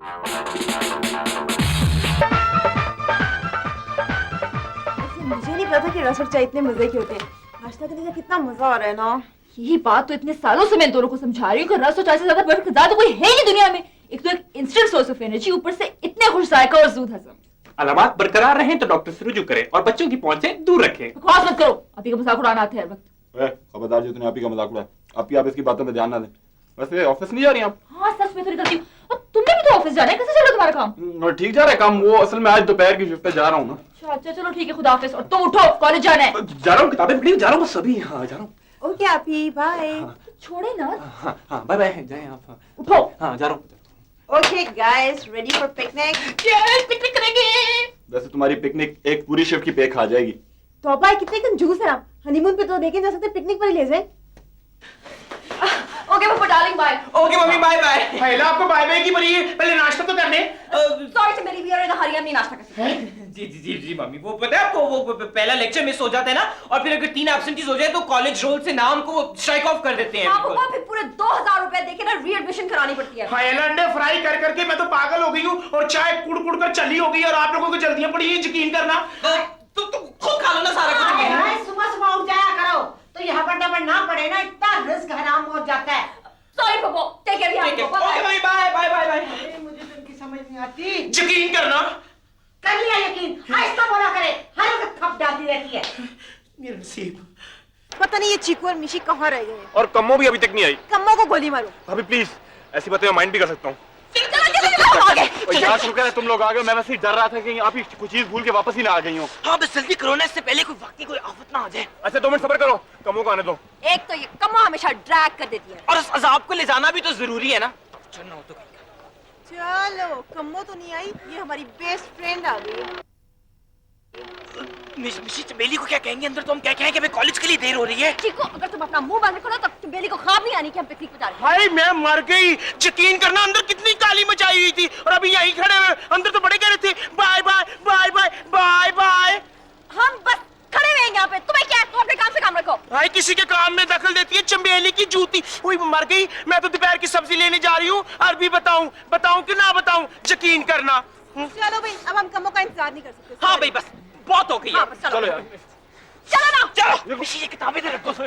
मुझे नहीं पता कि रस और चाय इतने मजे के होते हैं। नाश्ता करने का कितना मजा आ रहा है ना। यही बात तो इतने सालों से मैं दोनों को समझा रही हूँ कि रस और चाय से ज्यादा बरकतदार तो कोई है ही नहीं दुनिया में। एक तो एक इंस्टेंट सोर्स ऑफ एनर्जी, ऊपर से इतने खुश जायका और जूद हजम। अलामात बरकरार रहें तो डॉक्टर से रुजू करें और बच्चों की पहुंच से दूर रखें। बकवास मत करो, आप ही का मजाक उड़ाना आता है हर वक्त। खबरदार जो तूने आप ही का मजाक उड़ाया। आप इसकी बातों पे ध्यान ना दें। वैसे ऑफिस नहीं जा रही आप? हाँ सच में तो निकलती हूँ। और तुमने भी तो ऑफिस जाना है, कैसे चल रहा है तुम्हारा काम? ठीक जा रहा है काम। वो असल में आज दोपहर की शिफ्ट पे जा रहा हूँ ना। अच्छा चलो ठीक है, खुदा हाफिज। और तुम उठो, कॉलेज जाना है। जा रहा हूँ, किताबें पढ़ी जा रहा हूँ सभी। हाँ जा रहा हूँ। ओके आपी, बाय। छोड़े ना। हाँ हाँ बाय बाय, जाएं आप। उठो। हाँ जा रहा हूँ। Okay guys, ready for picnic? Yes, picnic करेंगे। वैसे तुम्हारी पिकनिक एक पूरी शिफ्ट की पे खा जाएगी। तो अब्बा कितने कंजूस है आप। हनीमून पे तो लेके जा सकते, पिकनिक पर ही ले जाए। ओके पापा डार्लिंग, बाय। ओके मम्मी बाय बाय। पहले आपको बाय बाय की पड़ी है, पहले नाश्ता तो करने। सॉरी टू मेरी, वी आर इन अ हरी, हम नहीं नाश्ता कर सकते। जी जी जी जी मम्मी, वो पता है आपको, वो पहला लेक्चर मिस हो जाता है ना, और फिर अगर 3 एब्सेंटीज हो जाए तो कॉलेज रोल से नाम को स्ट्राइक ऑफ कर देते हैं। हाँ पापा, फिर पूरे 2000 रुपए देके ना रीएडमिशन करानी पड़ती है। फाइल अंडे फ्राई कर करके मैं तो पागल हो गई हूँ, और चाय कुड़ कुड़ कर चली हो गई, और आप लोगों को जल्दियां पड़ी है, यकीन करना। तो खुद खा लो ना सारा कुछ। सुबह सुबह उठ जाया करो, तो यहाँ पर डबल ना पड़े ना, इतना रिस्क हराम हो जाता है। सॉरी पापा, टेक केयर। ओके मम्मी बाय बाय बाय बाय। मुझे तो इनकी समझ नहीं आती। यकीन करना। कर लिया यकीन, आहिस्ता बोला करे, हर वक्त खप डालती रहती है। मेरा नसीब। पता नहीं ये चीकू और मिशी कहाँ रह गए हैं। और कम्मो भी अभी तक नहीं आई। कम्मो को गोली मारो। अभी प्लीज, ऐसी बातें मैं माइंड भी कर सकता हूँ। यार शुक्र है तुम लोग आ गए। मैं वैसे ही डर रहा था कि आप ही कुछ चीज भूल के वापस ही ना आ गई हो। हाँ बस जल्दी करो ना, इससे पहले कोई वाकई कोई आफत ना आ जाए। अच्छा 2 मिनट सब्र करो, कम्मो को आने दो। एक तो ये कम्मो हमेशा ड्रैग कर देती है, और उस अजाब को ले जाना भी तो जरूरी है ना। चलना हो तो चलो, कम्मो तो नहीं आई, ये हमारी बेस्ट फ्रेंड आ गई। मिशी चमेली को क्या कहेंगे अंदर, तो हम क्या कहें कि हमें कॉलेज के लिए देर हो रही है। चीकू अगर तुम अपना मुंह बंद करो तो चमेली को ख्वाब नहीं आनी कि हम पिकनिक पे जा रहे हैं। हाय मैं मर गई, यकीन करना अंदर कितनी काली मचाई हुई थी, और अभी यहीं खड़े हुए अंदर तो बड़े कह रहे थे bye bye bye bye bye bye. हम बस खड़े हुए हैं यहाँ पे, तुम्हें क्या है? तुम अपने काम से काम रखो। हाय किसी के काम में दखल देती है चमेली की जूती। हुई मर गई। मैं तो दोपहर की सब्जी लेने जा रही हूँ, अरबी बताऊं कि ना बताऊं, यकीन करना। चलो भाई, अब हम कम्मो का इंतजार नहीं कर सकते। हाँ भाई बस बहुत हो गई है। हाँ, बस चलो। चलो यार। चलो ना। चलो मिशी ये किताबें दे रखो। तुम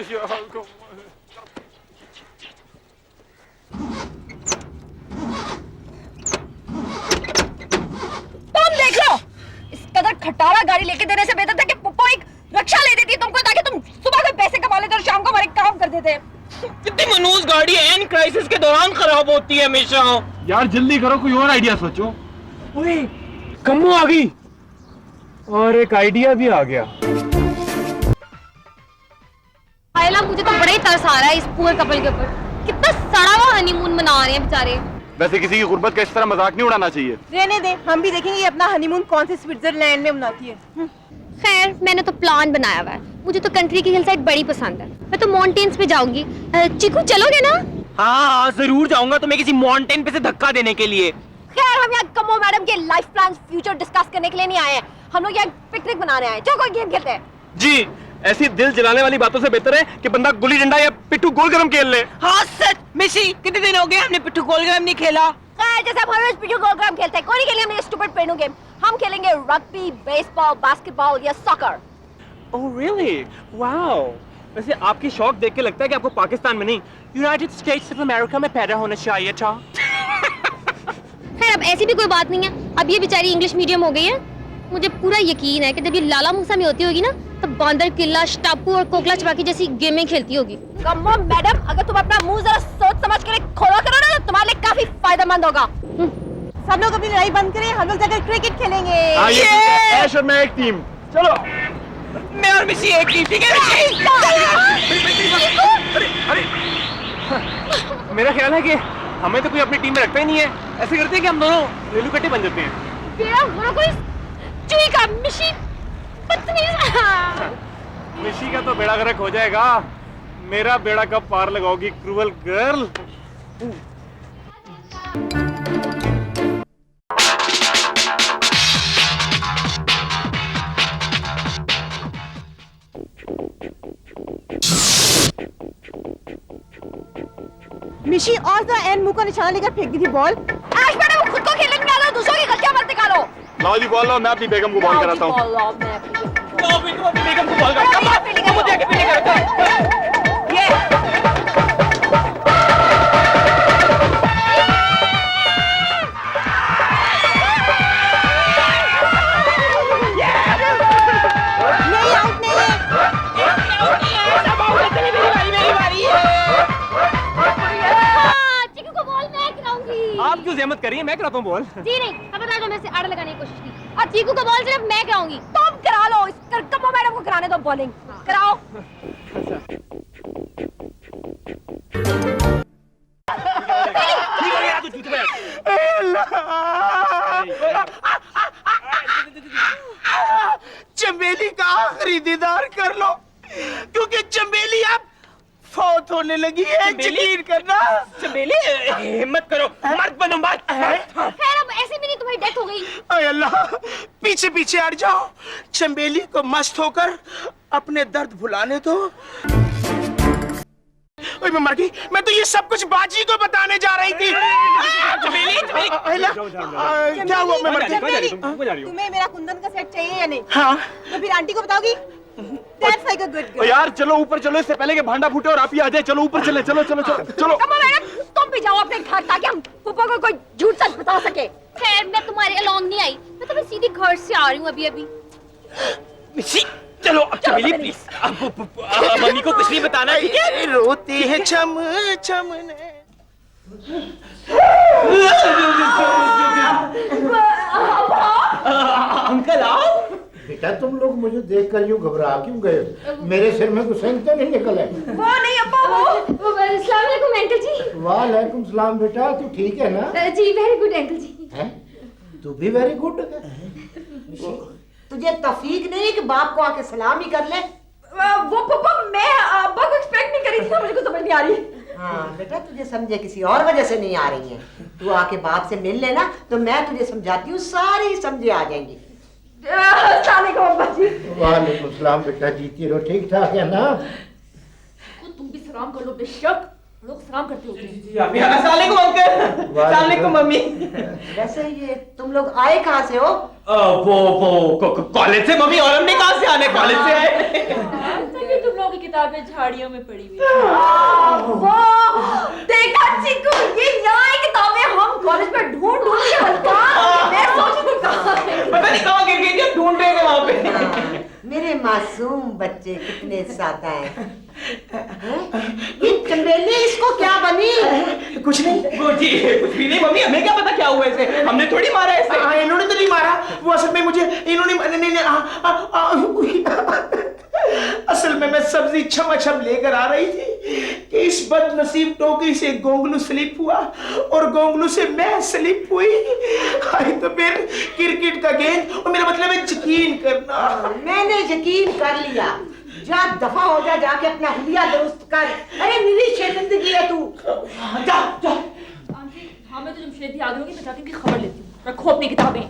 देख लो, इस कदर खटारा गाड़ी लेके देने से बेहतर था कि पप्पो एक रक्षा ले देती तुमको, ताकि तुम सुबह को पैसे कमा लेते और शाम को हमारे काम कर देते। कितनी मनूस गाड़ी है, एन क्राइसिस के दौरान खराब होती है हमेशा। यार जल्दी करो, कोई और आइडिया सोचो। ओए कम्मो आ गई, और एक आइडिया भी आ गया। आयला, मुझे तो बड़ा ही तरस आ रहा है इस पुअर कपल के ऊपर। कितना सड़ा हुआ हनीमून मना रहे हैं बेचारे। वैसे किसी की गुर्बत का इस तरह मजाक नहीं उड़ाना चाहिए। रहने दे, हम भी देखेंगे ये अपना हनीमून कौन से स्विट्जरलैंड में मनाती है। खैर, मैंने तो प्लान बनाया हुआ है। मुझे तो कंट्री की हिल साइड बड़ी पसंद है। मैं तो माउंटेन्स पे जाऊंगी। चीकू चलोगे ना? हाँ जरूर जाऊंगा, तुम्हें किसी माउंटेन पे से धक्का देने के लिए। खैर, हम यहाँ कम्मो मैडम के लाइफ प्लान फ्यूचर डिस्कस करने के लिए नहीं आए हैं, हम लोग यहाँ पिकनिक मनाने आए हैं। चलो कोई गेम खेलते हैं। जी, ऐसी दिल जलाने वाली बातों से बेहतर है कि बंदा गुल्ली डंडा या पिट्ठू गोलगरम खेल ले। हाँ सच मिशी, कितने दिन हो गए हमने पिट्ठू गोलगरम नहीं खेला। खैर, जैसे हम हर रोज पिट्ठू गोलगरम खेलते हैं, कोई नहीं खेलेंगे हम ये स्टूपिड पेनू गेम। हम खेलेंगे रग्बी, बेसबॉल, बास्केटबॉल या सॉकर। Oh really, wow. वैसे आपकी शौक देख के लगता है कि आपको पाकिस्तान में नहीं, यूनाइटेड स्टेट्स ऑफ अमेरिका में पैदा होना चाहिए था। खैर, अब ऐसी भी कोई बात नहीं है। अब ये बेचारी इंग्लिश मीडियम हो गई है। मुझे पूरा यकीन है कि जब ये लाला मूसा में होती होगी ना, तब बांदर किला, टापू और कोकला चबाकी जैसी गेमें खेलती होगी। कम्मो मैडम, अगर तुम अपना मुंह जरा सोच समझ के खोला करो ना, तो तुम्हारे लिए काफी फायदेमंद होगा। सब लोग अपनी लड़ाई बंद करें, हम लोग जाकर क्रिकेट खेलेंगे। ऐश और मैं एक टीम। चलो। मैं और मिशी एक टीम, ठीक है? अरे मेरा ख्याल है कि हमें तो कोई अपनी टीम में रखता ही नहीं है। ऐसे करते हैं कि हम दोनों रेलू कट्टे बन जाते हैं। तेरा बुरा कोई चुई का मिशी बदतमीज। मिशी का तो बेड़ा गर्क हो जाएगा, मेरा बेड़ा कब पार लगाओगी क्रूअल गर्ल। मिशी और जरा एन मुंह का निशाना लेकर फेंक दी थी बॉल। आज मैडम खुद को खेलने लाओ जी कॉल लो, मैं अपनी बेगम को कॉल कराता हूँ। तो भी तुम अपनी बेगम को कॉल कर, कम मुझे आके पीछे करो। ये आप क्यों जहमत करिए, मैं कराता हूँ बॉल। जी नहीं, खबरदार जो मैं से आड़ लगाने की कोशिश की। और चीकू का बॉल सिर्फ मैं कराऊंगी। तुम करा लो, कम्मो मैडम को कराने दो बॉलिंग। कराओ। चमेली का आखिरी दीदार कर लो, क्योंकि चमेली अब फौत होने लगी है। यकीन करना। चमेली, हिम्मत करो, मर्द बनो मर्द। खैर अब ऐसे भी नहीं, तुम्हारी डेथ हो गई। अरे अल्लाह, पीछे पीछे हट जाओ, चमेली को मस्त होकर अपने दर्द भुलाने दो। ओए मैं मर गई, मैं तो ये सब कुछ बाजी को बताने जा रही थी। चमेली, क्या हुआ? मैं मर गई। तुम्हें मेरा कुंदन का सेट चाहिए या नहीं? हाँ। तो फिर आंटी को बताओगी? That's like a good girl. यार चलो ऊपर चलो, इससे पहले कि भांडा फूटे और आप ही आ जाए। चलो ऊपर चले, चलो चलो चलो चलो। कम्मो मैडम, तुम भी जाओ अपने घर ताकि हम पुप्पो को कोई झूठ सच बता सके। खैर मैं तुम्हारे अलोंग नहीं आई, मैं तो सीधी घर से आ रही हूँ अभी अभी। चलो चमेली प्लीज, मम्मी को कुछ नहीं बताना, ठीक है? रोती है छम छम ने। अंकल आओ। बेटा तुम लोग मुझे देखकर यूं घबरा क्यों गए? मेरे सिर में कुछ सेंध तो नहीं निकल है? वो नहीं अब्बा, वो अस्सलाम वालेकुम अंकल जी। वालेकुम सलाम बेटा, तू ठीक है ना? जी वेरी गुड अंकल जी। हैं? तू भी वेरी गुड है। तुझे तौफीक नहीं कि बाप को आके सलाम ही कर ले? वो पप्पा, मैं अब्बा को एक्सपेक्ट नहीं करी थी ना, मुझे कुछ समझ नहीं आ रही। हाँ बेटा, तुझे समझे किसी और वजह से नहीं आ रही है। तू आके बाप से मिल लेना तो मैं तुझे समझाती हूँ, सारी समझे आ जाएंगी। अब्बा जी। वालेकुम सलाम बेटा, जीती रहो, ठीक ठाक है ना? तुम भी सलाम कर लो, बेशक लोग सलाम करते होते हैं। अस्सलाम वालेकुम अंकल। अस्सलाम वालेकुम मम्मी। वैसे ये तुम लोग आए कहाँ से हो? वो कॉलेज से मम्मी, और हमने कहाँ से आने, कॉलेज से आए। तभी तुम लोगों की किताबें झाड़ियों में पड़ी हुई। वो देखा चीकू, ये यहाँ किताबें हम कॉलेज में ढूंढ के हल्का, मैं सोच रही कहाँ है। पता नहीं कहाँ गिर गई थी, ढूंढ रहे थे वहाँ पे। मेरे मासूम बच्चे कितने सादा हैं। ये चंबेली इसको क्या बनी? कुछ नहीं, वो जी कुछ भी नहीं मम्मी, हमें क्या पता क्या हुआ इसे, हमने थोड़ी मारा इसे। इन्होंने तो नहीं मारा, वो असल में मुझे इन्होंने असल में मैं सब्जी छम लेकर आ रही थी कि इस बदनसीब टोकरी से गोंगलू स्लिप हुआ और गोंगलू से मैं स्लिप हुई। तो फिर क्रिकेट का गेंद, और मेरा मतलब है यकीन करना। मैंने यकीन कर लिया। जा दफा हो जा, जाके अपना हुलिया दुरुस्त कर। अरे मेरी शर्मिंदगी है तू। जा जा। हाँ मैं तो जमशेद याद होगी, मैं जाती हूँ खबर लेती हूँ। रखो अपनी किताबें।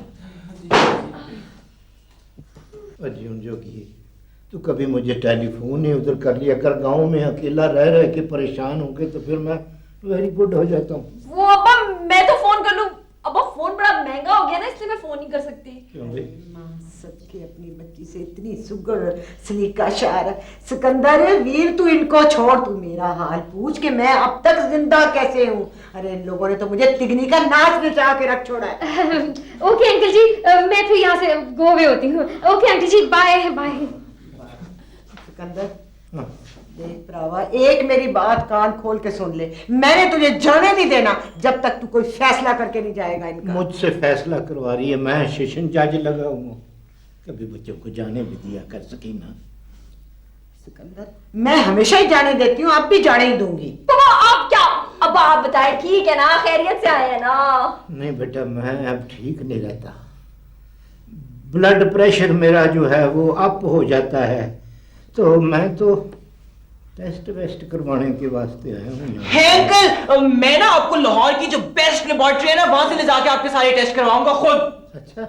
अर्जुन जोगी, तू कभी मुझे टेलीफोन नहीं उधर कर लिया कर। गांव में अकेला रह रह के परेशान हो गए तो फिर मैं वेरी गुड हो जाता हूँ। वो अब्बा मैं तो फोन कर लूँ, अब्बा फोन बड़ा महंगा हो गया ना, इसलिए मैं फोन नहीं कर सकती। क्यों भाई? माँ सदके अपनी बच्ची से इतनी सुगर सलीका शार। सिकंदर वीर, तू इनको छोड़, तू मेरा हाल पूछ कि मैं अब तक जिंदा कैसे हूँ। अरे इन लोगों ने तो मुझे तिगनी का नाच नचा के रख छोड़ा है। ओके अंकल जी, मैं फिर यहाँ से गो अवे होती हूँ। ओके आंटी जी, बाय बाय। सिकंदर देख भरावा, एक मेरी बात कान खोल के सुन ले। मैंने तुझे जाने नहीं देना जब तक तू कोई फैसला करके नहीं जाएगा इनका। मुझसे फैसला करवा रही है? मैं सेशन जज लगा हूँ, कभी बच्चों को जाने भी दिया कर सकी ना। सिकंदर मैं हमेशा ही जाने देती हूँ, अब भी जाने ही दूंगी। पापा आप क्या, अब आप बताएं, ठीक है ना, खैरियत से आए हैं ना? नहीं बेटा, मैं अब ठीक नहीं रहता। ब्लड प्रेशर मेरा जो है वो अप हो जाता है, तो मैं तो टेस्ट वेस्ट करवाने के वास्ते आया हूँ। है अंकल, मैं ना आपको लाहौर की जो बेस्ट लेबोरेटरी है ना, वहां से ले जाके आपके सारे टेस्ट करवाऊंगा खुद। अच्छा,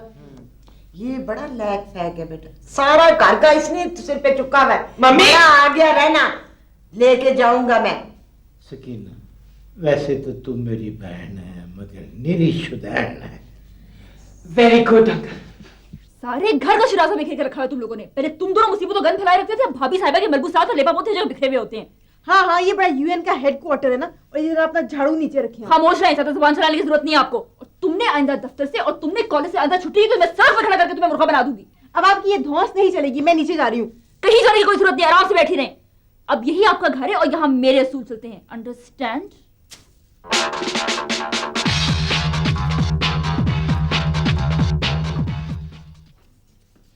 ये बड़ा लैक फैक है बेटा, सारा घर का इसने सिर पे चुका हुआ है। मम्मी बड़ा आ गया रहना, लेके जाऊंगा मैं। सकीना, वैसे तो तुम मेरी बहन है मगर निरी शुदैन है। वेरी गुड अंकल, सारे घर का शिराजा बिखेर के रखा है तुम लोगों ने। पहले तुम दोनों मुसीबतों गंद फैलाए रखते थे, अब भाभी साहिबा के मलबूसात और लेपापोते जो बिखरे हुए होते हैं। हाँ हाँ, ये बड़ा यूएन का हेडक्वार्टर है ना, और इधर अपना झाड़ू नीचे रखे हैं। खामोश रहें, ज्यादा जुबान चलाने की जरूरत नहीं है आपको। और तुमने आइंदा दफ्तर से और तुमने कॉलेज से आइंदा छुट्टी की तो मैं सर पर खड़ा करके तुम्हें मुर्गा बना दूंगी। अब आपकी ये धौंस नहीं चलेगी, मैं नीचे जा रही हूँ। कहीं जाने की कोई जरूरत नहीं, आराम से बैठी रहें। अब यही आपका घर है और यहाँ मेरे असूल चलते हैं, अंडरस्टैंड?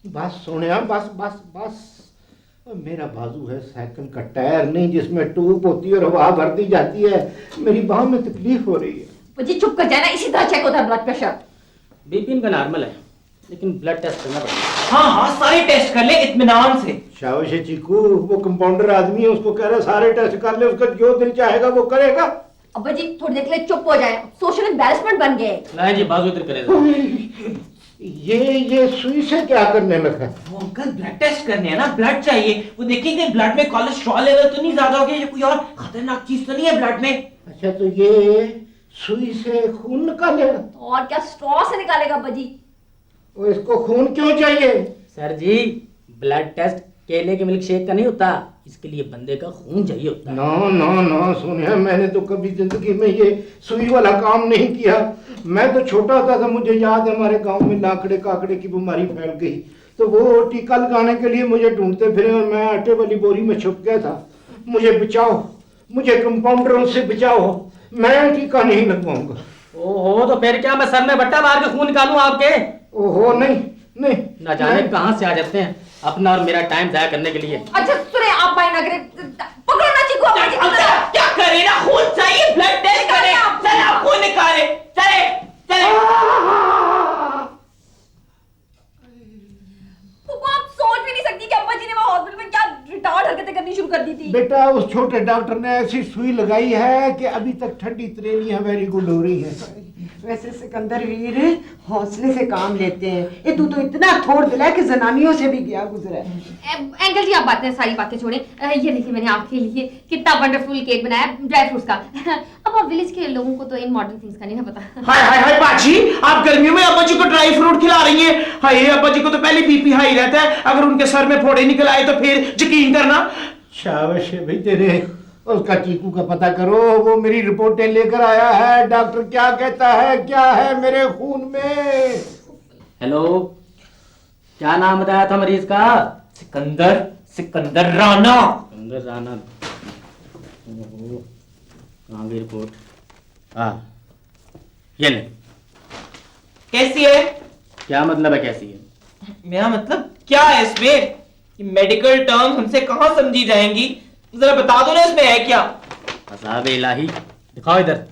बस सोनिया, बस बस बस। मेरा बाजू है साइकिल का टायर नहीं जिसमें ट्यूब होती है और हवा भर दी जाती है। मेरी बाह में तकलीफ हो रही है। जी चुप कर जाना, इसी तरह चेक होता है ब्लड प्रेशर। बीपी इनका नॉर्मल है, लेकिन ब्लड टेस्ट करना पड़ेगा। हाँ हाँ, सारे टेस्ट कर ले इत्मीनान से। शाबाश है चीकू, वो कंपाउंडर आदमी है, उसको कह रहा सारे टेस्ट कर ले, उसका जो दिल चाहेगा वो करेगा। अब्बा जी थोड़ी देर के लिए चुप हो जाए, सोशल एम्बैरेसमेंट बन गए। नहीं जी, बाजू इधर करेगा। ये सुई से क्या करने लगा? वो अंकल ब्लड टेस्ट करने हैं ना, ब्लड चाहिए। वो देखेंगे ब्लड में कोलेस्ट्रॉल लेवल तो नहीं ज्यादा हो गया, या कोई और खतरनाक चीज तो नहीं है ब्लड में। अच्छा, तो ये सुई से खून निकालेगा? और क्या स्ट्रॉ से निकालेगा अब्बा जी? वो इसको खून क्यों चाहिए? सर जी, ब्लड टेस्ट केले के मिल्क शेक का नहीं होता, इसके लिए बंदे का खून चाहिए होता है। नो नो नो सोनिया, मैंने तो कभी जिंदगी में ये सुई वाला काम नहीं किया। मैं तो छोटा होता था, मुझे याद है हमारे गांव में लाकड़े काकड़े की बीमारी फैल गई, तो वो टीका लगाने के लिए मुझे ढूंढते फिरे और मैं आटे वाली बोरी में छुप गया था। मुझे बचाओ, मुझे कंपाउंडरों से बचाओ, मैं टीका नहीं लगवाऊंगा। ओहो, तो फिर क्या मैं सर में बट्टा मार के खून निकालूं आपके? ओहो नहीं नहीं, ना जाने कहां से आ जाते हैं अपना और मेरा टाइम जाया करने के लिए। अच्छा सुने, आप माइंड ना करें, पकड़ो ना चीकू। क्या करे ना, खून चाहिए, ब्लड टेस्ट करे, चल आप खून निकाले, चले चले। आप सोच भी नहीं सकती कि अम्मा जी ने वहाँ हॉस्पिटल में क्या रिटार्ड हरकतें करनी शुरू कर दी थी। बेटा, उस छोटे डॉक्टर ने ऐसी सुई लगाई है कि अभी तक ठंडी तरेलियां वेरी गुड हो रही है। वैसे सिकंदर वीर हौसले से काम लेते हैं। ये तू तो इतना थोड़ दिला कि जनानियों से भी गया गुजरा है। अंकल जी, आप बातें सारी बातें छोड़ें। ये देखिए, मैंने आपके लिए कितना वंडरफुल केक बनाया ड्राई फ्रूट्स का। अब आप विलेज के लोगों को तो इन मॉडर्न थिंग्स का नहीं ना पता। हाय हाय हाय बाजी, आप गर्मियों में अब्बा जी को ड्राई फ्रूट खिला रही हैं। हाय, अब्बा जी को तो पहले बीपी हाई रहता है, अगर उनके सर में फोड़े निकल आए तो फिर यकीन करना। शाबाश है भाई तेरे। उसका चीकू का पता करो, वो मेरी रिपोर्टें लेकर आया है। डॉक्टर क्या कहता है, क्या है मेरे खून में? हेलो, क्या नाम बताया था मरीज का? सिकंदर, सिकंदर राणा। सिकंदर राणा। ओहो, कहाँ गई रिपोर्ट? हाँ, ये ले। कैसी है? क्या मतलब है कैसी है? मेरा मतलब क्या है इसमें? मेडिकल टर्म हमसे कहाँ समझी जाएंगी, जरा बता दो ना इसमें है क्या? अज़ाब इलाही, दिखाओ इधर।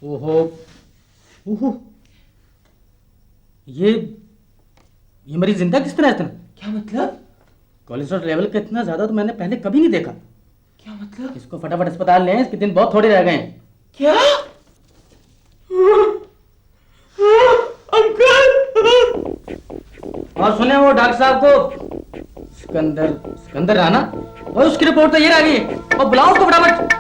ओहो ओहो, ये मरीज जिंदा किस तरह है इतना? क्या मतलब? कोलेस्ट्रॉल लेवल का इतना ज्यादा तो मैंने पहले कभी नहीं देखा। क्या मतलब? इसको फटाफट अस्पताल ले, इसके दिन बहुत थोड़े रह गए हैं। क्या? अंकल! और सुने वो डॉक्टर साहब को, सिकंदर राणा, और उसकी रिपोर्ट तो ये रह गई, और बुलाओ उसको फटाफट।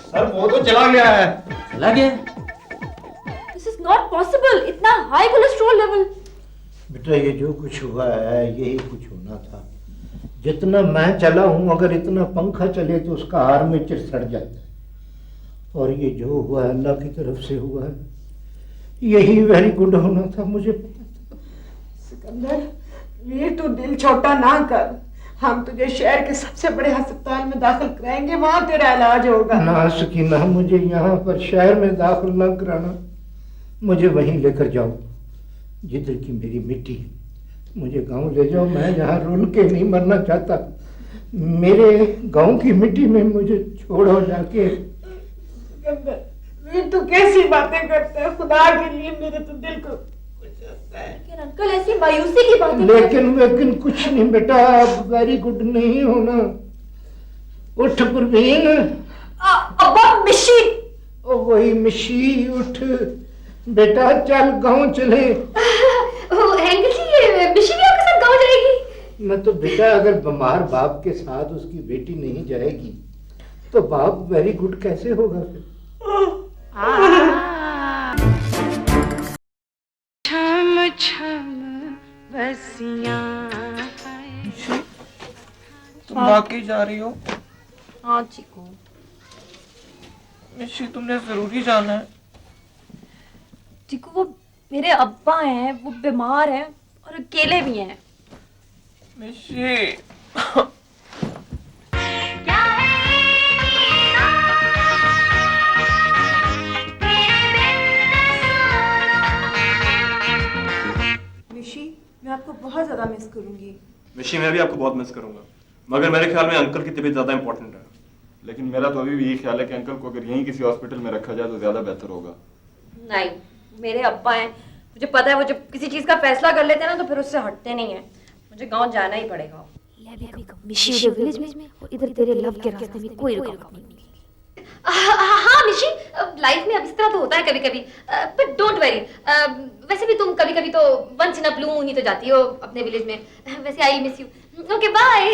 सर वो तो चला गया है। चला गया? दिस इज नॉट पॉसिबल, इतना हाई कोलेस्ट्रॉल लेवल। बेटा, ये जो कुछ हुआ है यही कुछ होना था। जितना मैं चला हूं, अगर इतना पंखा चले तो उसका आर्मेचर सड़ जाता है। और ये जो हुआ है अल्लाह की तरफ से हुआ है, यही वेरी गुड होना था। मुझे पता था। सिकंदर वीर, तू दिल छोटा ना कर। हम तुझे शहर के सबसे बड़े अस्पताल में दाखिल कराएंगे, वहां तेरा इलाज होगा। ना सकीना, मुझे यहाँ पर शहर में दाखिल न कराना, मुझे वहीं लेकर जाओ जिधर की मेरी मिट्टी है। मुझे गांव ले जाओ, मैं यहाँ रुल के नहीं मरना चाहता। मेरे गांव की मिट्टी में मुझे छोड़ो जाके। सिकंदर वीर, तू कैसी बातें करता है? खुदा के लिए मेरे तो दिल को लेकिन अंकल ऐसी मायूसी की बातें। लेकिन कुछ नहीं बेटा, अब वेरी गुड नहीं होना। उठ परवीन। अब्बा मिशी। ओ वही मिशी, उठ बेटा, चल गांव चले। अंकल जी, ये मिशी भी आपके साथ गाँव जाएगी? मैं तो बेटा, अगर बीमार बाप के साथ उसकी बेटी नहीं जाएगी तो बाप वेरी गुड कैसे होगा फिर? तुम वाकई जा रही हो? हाँ चिकू, मिशी तुमने जरूरी जाना है। चिकू वो मेरे अब्बा हैं, वो बीमार हैं और अकेले भी हैं। मिशी मिशी, मैं आपको बहुत ज्यादा मिस करूंगी। मिशी मैं भी आपको बहुत मिस करूंगा, मगर मेरे ख्याल में अंकल की तबीयत ज्यादा इंपॉर्टेंट है। लेकिन मेरा तो अभी भी यही ख्याल है कि अंकल को अगर यहीं किसी हॉस्पिटल में रखा जाए तो ज्यादा बेहतर होगा। नहीं, मेरे अब्बा हैं, मुझे पता है वो जब किसी चीज का फैसला कर लेते हैं ना तो फिर उससे हटते नहीं हैं। मुझे गांव जाना ही पड़ेगा। मिशी के विलेज में और इधर तेरे लव के रास्ते में कोई रुकावट नहीं। हाँ मिशी, लाइफ में अब इस तरह तो होता है कभी कभी, बट डोंट वरी। वैसे भी तुम कभी कभी तो once in a blue moon ही तो जाती हो अपने विलेज में। वैसे I miss you. Okay bye.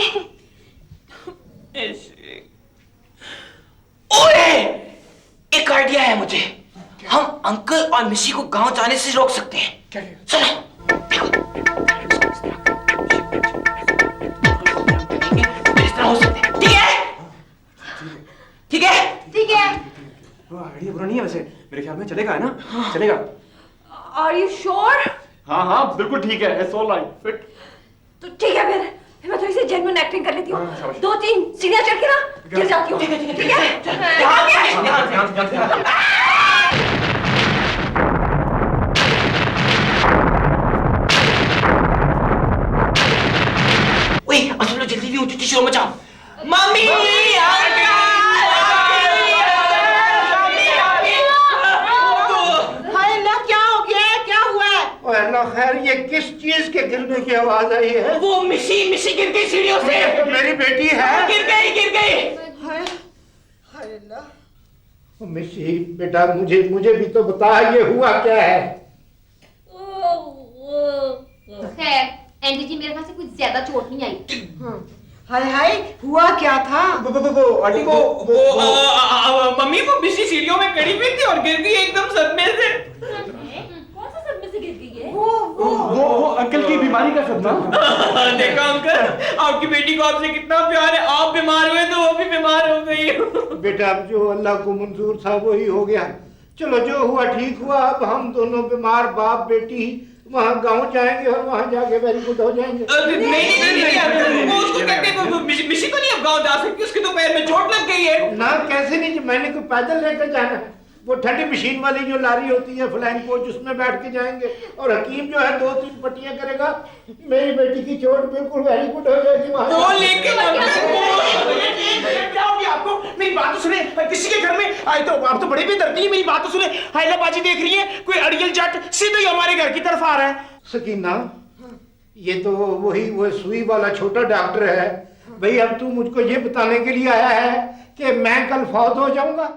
ओए, एक आइडिया है मुझे। हम अंकल और मिशी को गांव जाने से रोक सकते हैं। क्या? सुनो, देखो, इस तरह हो सकते हैं। ठीक है? ठीक है? ठीक है। आइडिया बुरा नहीं है वैसे, मेरे ख्याल में चलेगा, है ना? चलेगा। Are you sure? हाँ हाँ बिल्कुल ठीक है, इट्स ऑल राइट, फिट। तो ठीक है, फिर मैं थोड़ी सी जेन्युइन एक्टिंग कर लेती हूँ। हाँ, शाबाश। 2-3 सीढ़ियाँ चढ़ के ना गिर जाती हूँ। ठीक है? ध्यान क्या है? ओए, असम लोग जल्दी ऊंची शोर मचाओ। मम्मी अल्लाह खैर, ये किस चीज के गिरने की आवाज आई है? वो मिशी गिर गई सीढ़ियों से। तो मेरी बेटी है। गिर गई। मिशी बेटा, मुझे भी तो बता, ये हुआ क्या है? खैर एंडी जी, मेरे ख्याल से कुछ ज्यादा चोट नहीं आई। हाय हाय, हुआ क्या था? आंटी मम्मी वो मिशी सीढ़ियों में खड़ी हुई थी और गिर गई एकदम सदमे से। कौन सा सदमे से गिर गई है? वो अंकल की बीमारी का सदमा। देखा अंकल, आपकी बेटी को आपसे कितना प्यार है। आप बीमार हुए तो वो भी बीमार हो गई। बेटा, अब जो अल्लाह को मंजूर था वही हो गया। चलो, जो हुआ ठीक हुआ। अब हम दोनों बीमार बाप बेटी वहाँ गांव जाएंगे और वहाँ जाके वेरी गुड हो जाएंगे। नहीं, वो उसको कहते मिशी तो नहीं अब गांव जा सकती, उसके तो पैर में चोट लग गई है ना। कैसे नहीं, मैंने को पैदल लेकर जाना है। वो ठंडी मशीन वाली जो लारी होती है फ्लाइंग कोच, उसमें बैठ के जाएंगे और हकीम जो है 2-3 पट्टियां करेगा। मेरी बेटी की चोट बिल्कुल वेरी गुड हो जाएगी। वो लेके क्या हो गया आपको? मेरी बात तो सुने। किसी के घर में आए तो आप तो बड़े बेदर्दी हैं। मेरी बात तो सुने। हैलाबाजी देख रही है, कोई अड़ियल जट सीधे ही हमारे घर की तरफ आ रहा है। सकीना, ये तो वही वो सुई वाला छोटा डॉक्टर है। भाई, अब तू मुझको ये बताने के लिए आया है कि मैं कल फौत हो जाऊंगा?